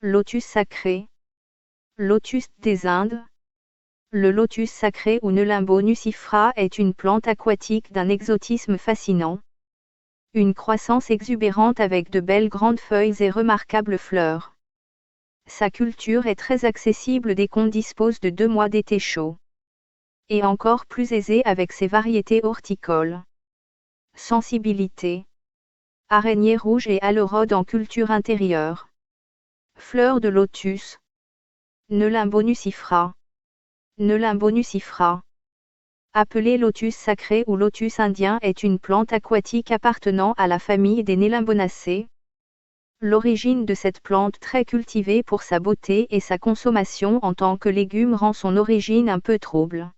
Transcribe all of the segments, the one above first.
Lotus sacré. Lotus des Indes. Le lotus sacré ou Nelumbo nucifera est une plante aquatique d'un exotisme fascinant. Une croissance exubérante avec de belles grandes feuilles et remarquables fleurs. Sa culture est très accessible dès qu'on dispose de 2 mois d'été chaud. Et encore plus aisée avec ses variétés horticoles. Sensibilité. Araignée rouge et aleurodes en culture intérieure. Fleurs de lotus. Nelumbo nucifera. Nelumbo nucifera. Appelée lotus sacré ou lotus indien est une plante aquatique appartenant à la famille des Nelumbonacées. L'origine de cette plante très cultivée pour sa beauté et sa consommation en tant que légume rend son origine un peu trouble.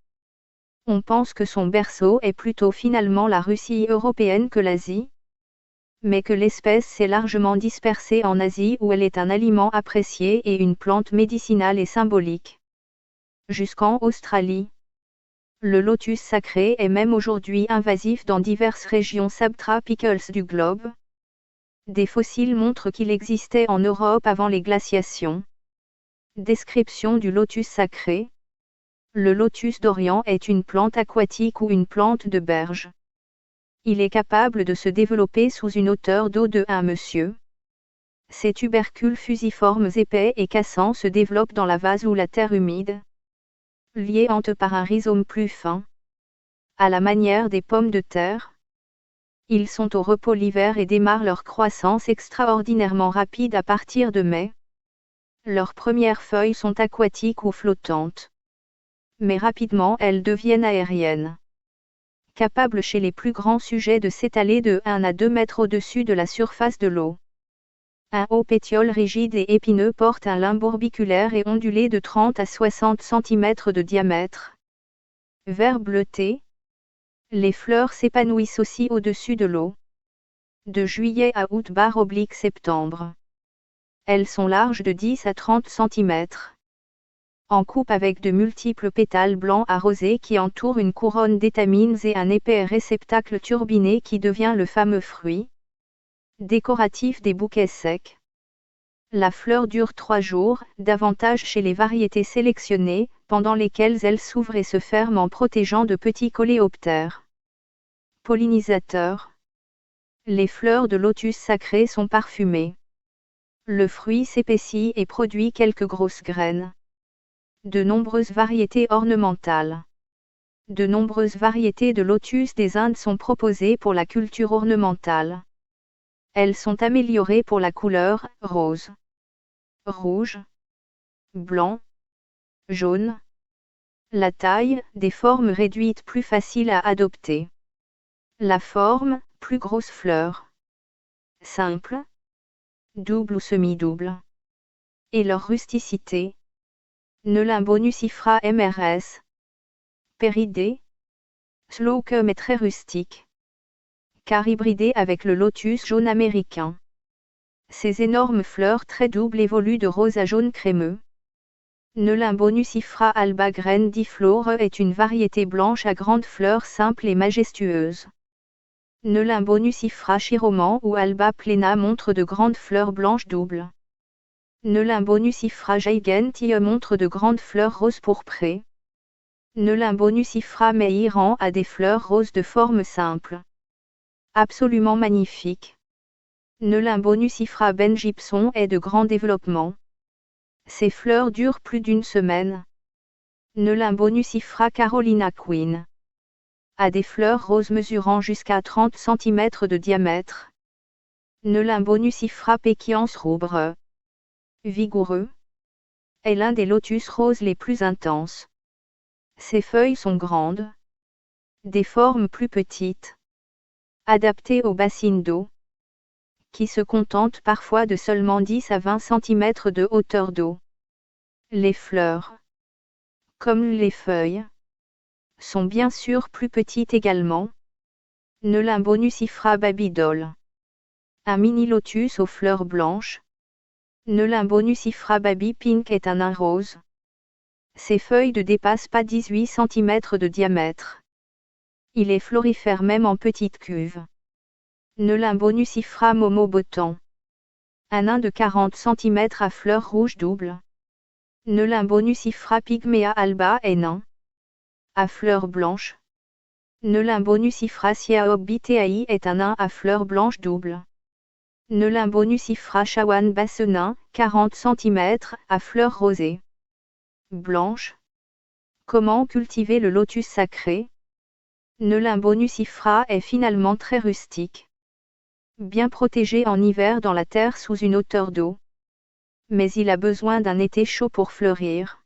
On pense que son berceau est plutôt finalement la Russie européenne que l'Asie, mais que l'espèce s'est largement dispersée en Asie où elle est un aliment apprécié et une plante médicinale et symbolique. Jusqu'en Australie. Le lotus sacré est même aujourd'hui invasif dans diverses régions subtropicales du globe. Des fossiles montrent qu'il existait en Europe avant les glaciations. Description du lotus sacré. Le lotus d'Orient est une plante aquatique ou une plante de berge. Il est capable de se développer sous une hauteur d'eau de 1 m. Ses tubercules fusiformes épais et cassants se développent dans la vase ou la terre humide, liés entre par un rhizome plus fin. À la manière des pommes de terre, ils sont au repos l'hiver et démarrent leur croissance extraordinairement rapide à partir de mai. Leurs premières feuilles sont aquatiques ou flottantes. Mais rapidement elles deviennent aériennes. Capables chez les plus grands sujets de s'étaler de 1 à 2 mètres au-dessus de la surface de l'eau. Un haut pétiole rigide et épineux porte un limbe orbiculaire et ondulé de 30 à 60 cm de diamètre. Vert bleuté. Les fleurs s'épanouissent aussi au-dessus de l'eau. De juillet à août/septembre. Elles sont larges de 10 à 30 cm. En coupe avec de multiples pétales blancs arrosés qui entourent une couronne d'étamines et un épais réceptacle turbiné qui devient le fameux fruit décoratif des bouquets secs. La fleur dure 3 jours, davantage chez les variétés sélectionnées, pendant lesquelles elle s'ouvre et se ferme en protégeant de petits coléoptères. Pollinisateurs. Les fleurs de lotus sacré sont parfumées. Le fruit s'épaissit et produit quelques grosses graines. De nombreuses variétés ornementales. De nombreuses variétés de lotus des Indes sont proposées pour la culture ornementale. Elles sont améliorées pour la couleur, rose, rouge, blanc, jaune. La taille, des formes réduites plus faciles à adopter. La forme, plus grosse fleur. Simple, double ou semi-double. Et leur rusticité. Nelumbo nucifera mrs. Péridée. Slocum est très rustique. Car hybridé avec le lotus jaune américain. Ces énormes fleurs très doubles évoluent de rose à jaune crémeux. Nelumbo nucifera alba grandiflora est une variété blanche à grandes fleurs simples et majestueuses. Nelumbo nucifera chiroman ou alba plena montre de grandes fleurs blanches doubles. Nelumbo nucifera gigantea montre de grandes fleurs roses pourprées. Nelumbo nucifera meiran a des fleurs roses de forme simple. Absolument magnifique. Nelumbo nucifera bengypson est de grand développement. Ces fleurs durent plus d'1 semaine. Nelumbo nucifera Carolina Queen a des fleurs roses mesurant jusqu'à 30 cm de diamètre. Nelumbo nucifera Pékians roubre, vigoureux, est l'un des lotus roses les plus intenses. Ses feuilles sont grandes, des formes plus petites, adaptées aux bassines d'eau, qui se contentent parfois de seulement 10 à 20 cm de hauteur d'eau. Les fleurs, comme les feuilles, sont bien sûr plus petites également. Nelumbo nucifera babydol. Un mini-lotus aux fleurs blanches. Nelumbo nucifera baby pink est un nain rose. Ses feuilles ne dépassent pas 18 cm de diamètre. Il est florifère même en petite cuve. Nelumbo nucifera momo botan. Un nain de 40 cm à fleurs rouges doubles. Nelimbo nucifera pygmea alba est nain. À fleurs blanches. Nelimbo nucifera siaobiteai est un nain à fleurs blanches doubles. Nelimbo nucifera chawan basse nain, 40 cm, à fleurs rosées. Blanches. Comment cultiver le lotus sacré? Nelimbo nucifera est finalement très rustique. Bien protégé en hiver dans la terre sous une hauteur d'eau. Mais il a besoin d'un été chaud pour fleurir.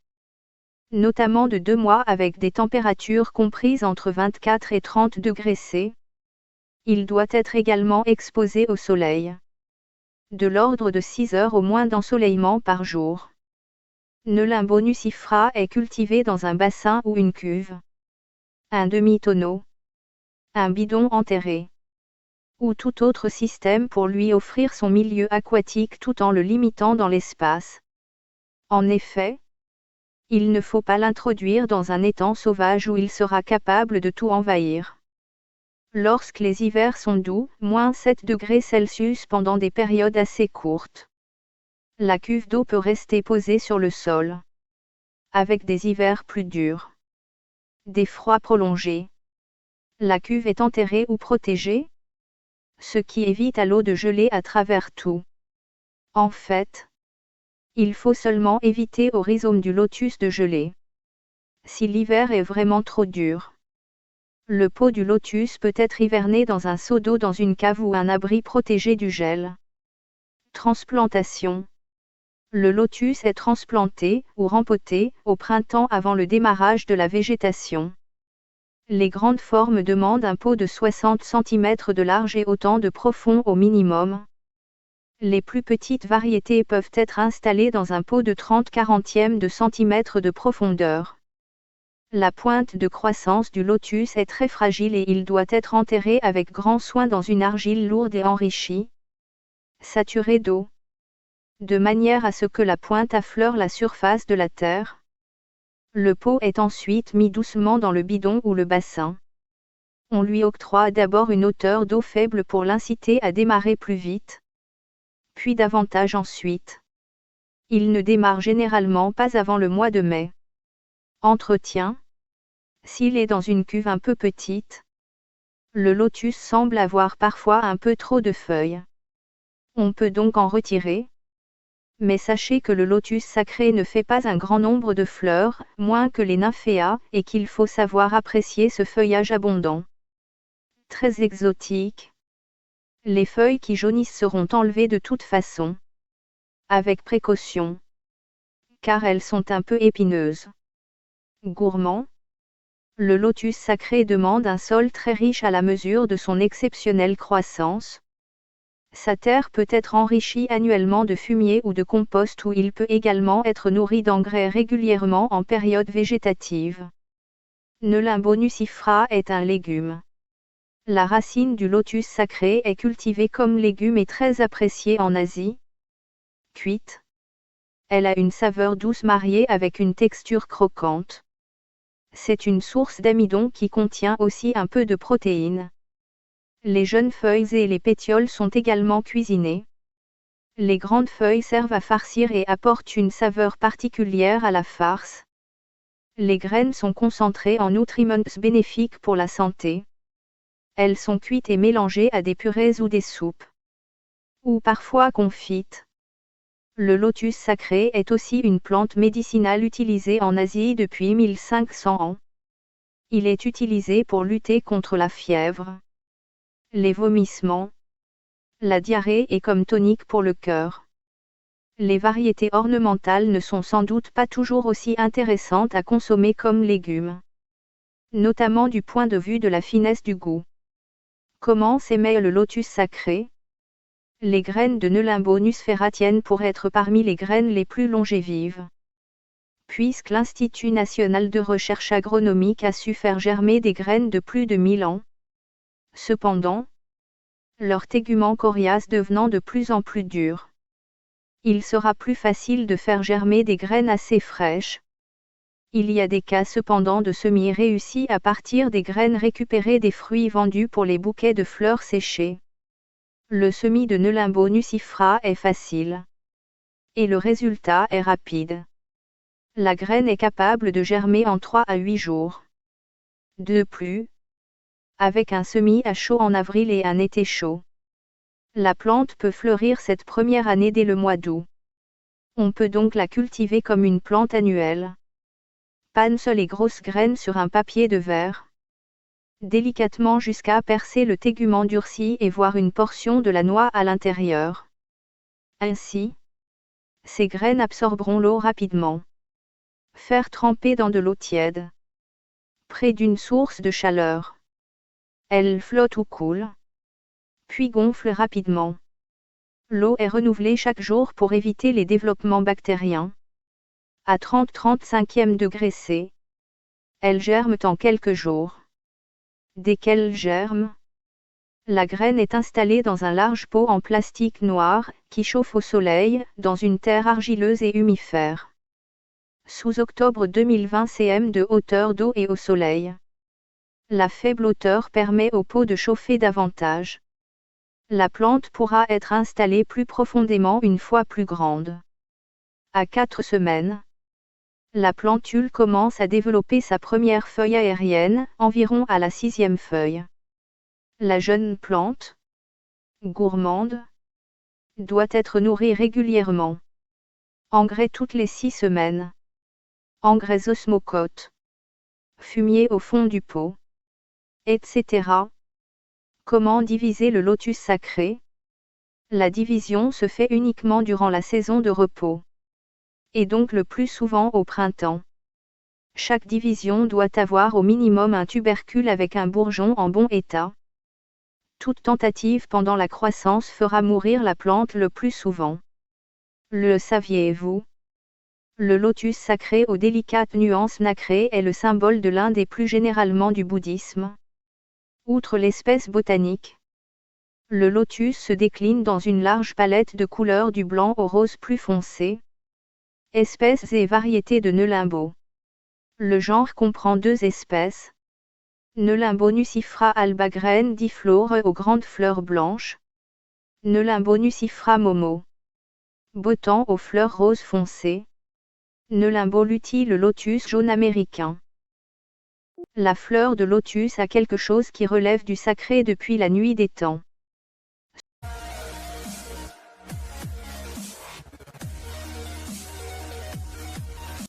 Notamment de 2 mois avec des températures comprises entre 24 et 30 degrés C. Il doit être également exposé au soleil. De l'ordre de 6 heures au moins d'ensoleillement par jour. Nelimbo nucifera est cultivé dans un bassin ou une cuve. Un demi-tonneau. Un bidon enterré. Ou tout autre système pour lui offrir son milieu aquatique tout en le limitant dans l'espace. En effet, il ne faut pas l'introduire dans un étang sauvage où il sera capable de tout envahir. Lorsque les hivers sont doux, -7 degrés Celsius pendant des périodes assez courtes. La cuve d'eau peut rester posée sur le sol. Avec des hivers plus durs. Des froids prolongés. La cuve est enterrée ou protégée, ce qui évite à l'eau de geler à travers tout. En fait, il faut seulement éviter au rhizome du lotus de geler. Si l'hiver est vraiment trop dur, le pot du lotus peut être hiverné dans un seau d'eau dans une cave ou un abri protégé du gel. Transplantation. Le lotus est transplanté ou rempoté au printemps avant le démarrage de la végétation. Les grandes formes demandent un pot de 60 cm de large et autant de profond au minimum. Les plus petites variétés peuvent être installées dans un pot de 30/40 de centimètre de profondeur. La pointe de croissance du lotus est très fragile et il doit être enterré avec grand soin dans une argile lourde et enrichie, saturée d'eau, de manière à ce que la pointe affleure la surface de la terre. Le pot est ensuite mis doucement dans le bidon ou le bassin. On lui octroie d'abord une hauteur d'eau faible pour l'inciter à démarrer plus vite, puis davantage ensuite. Il ne démarre généralement pas avant le mois de mai. Entretien. S'il est dans une cuve un peu petite, le lotus semble avoir parfois un peu trop de feuilles. On peut donc en retirer. Mais sachez que le lotus sacré ne fait pas un grand nombre de fleurs, moins que les nymphéas, et qu'il faut savoir apprécier ce feuillage abondant. Très exotique. Les feuilles qui jaunissent seront enlevées de toute façon. Avec précaution. Car elles sont un peu épineuses. Gourmand. Le lotus sacré demande un sol très riche à la mesure de son exceptionnelle croissance. Sa terre peut être enrichie annuellement de fumier ou de compost où il peut également être nourri d'engrais régulièrement en période végétative. Nelimbo nucifera est un légume. La racine du lotus sacré est cultivée comme légume et très appréciée en Asie. Cuite. Elle a une saveur douce mariée avec une texture croquante. C'est une source d'amidon qui contient aussi un peu de protéines. Les jeunes feuilles et les pétioles sont également cuisinées. Les grandes feuilles servent à farcir et apportent une saveur particulière à la farce. Les graines sont concentrées en nutriments bénéfiques pour la santé. Elles sont cuites et mélangées à des purées ou des soupes. Ou parfois confites. Le lotus sacré est aussi une plante médicinale utilisée en Asie depuis 1500 ans. Il est utilisé pour lutter contre la fièvre, les vomissements, la diarrhée et comme tonique pour le cœur. Les variétés ornementales ne sont sans doute pas toujours aussi intéressantes à consommer comme légumes. Notamment du point de vue de la finesse du goût. Comment s'émet le lotus sacré? Les graines de Nelimbo nucifera tiennent pour être parmi les graines les plus longévives. Puisque l'Institut national de recherche agronomique a su faire germer des graines de plus de 1000 ans. Cependant, leur tégument coriace devenant de plus en plus dur. Il sera plus facile de faire germer des graines assez fraîches. Il y a des cas cependant de semis réussis à partir des graines récupérées des fruits vendus pour les bouquets de fleurs séchées. Le semis de Nelimbo nucifera est facile. Et le résultat est rapide. La graine est capable de germer en 3 à 8 jours. De plus, avec un semis à chaud en avril et un été chaud, la plante peut fleurir cette première année dès le mois d'août. On peut donc la cultiver comme une plante annuelle. Panse les grosses graines sur un papier de verre, délicatement jusqu'à percer le tégument durci et voir une portion de la noix à l'intérieur. Ainsi, ces graines absorberont l'eau rapidement. Faire tremper dans de l'eau tiède, près d'une source de chaleur. Elle flotte ou coule, puis gonfle rapidement. L'eau est renouvelée chaque jour pour éviter les développements bactériens. À 30-35e degré C, elles germent en quelques jours. Dès qu'elles germent, la graine est installée dans un large pot en plastique noir, qui chauffe au soleil, dans une terre argileuse et humifère. Sous octobre 2020 cm de hauteur d'eau et au soleil. La faible hauteur permet au pot de chauffer davantage. La plante pourra être installée plus profondément une fois plus grande. À 4 semaines, la plantule commence à développer sa première feuille aérienne, environ à la 6e feuille. La jeune plante, gourmande, doit être nourrie régulièrement. Engrais toutes les 6 semaines. Engrais osmocote. Fumier au fond du pot, etc. Comment diviser le lotus sacré? La division se fait uniquement durant la saison de repos, et donc le plus souvent au printemps. Chaque division doit avoir au minimum un tubercule avec un bourgeon en bon état. Toute tentative pendant la croissance fera mourir la plante le plus souvent. Le saviez-vous? Le lotus sacré aux délicates nuances nacrées est le symbole de l'Inde et plus généralement du bouddhisme. Outre l'espèce botanique, le lotus se décline dans une large palette de couleurs du blanc au rose plus foncé. Espèces et variétés de Nelimbo. Le genre comprend 2 espèces. Nelimbo nucifera alba graine diflore aux grandes fleurs blanches. Nelimbo nucifera momo, bottant aux fleurs roses foncées. Nelimbo luti le lotus jaune américain. La fleur de lotus a quelque chose qui relève du sacré depuis la nuit des temps.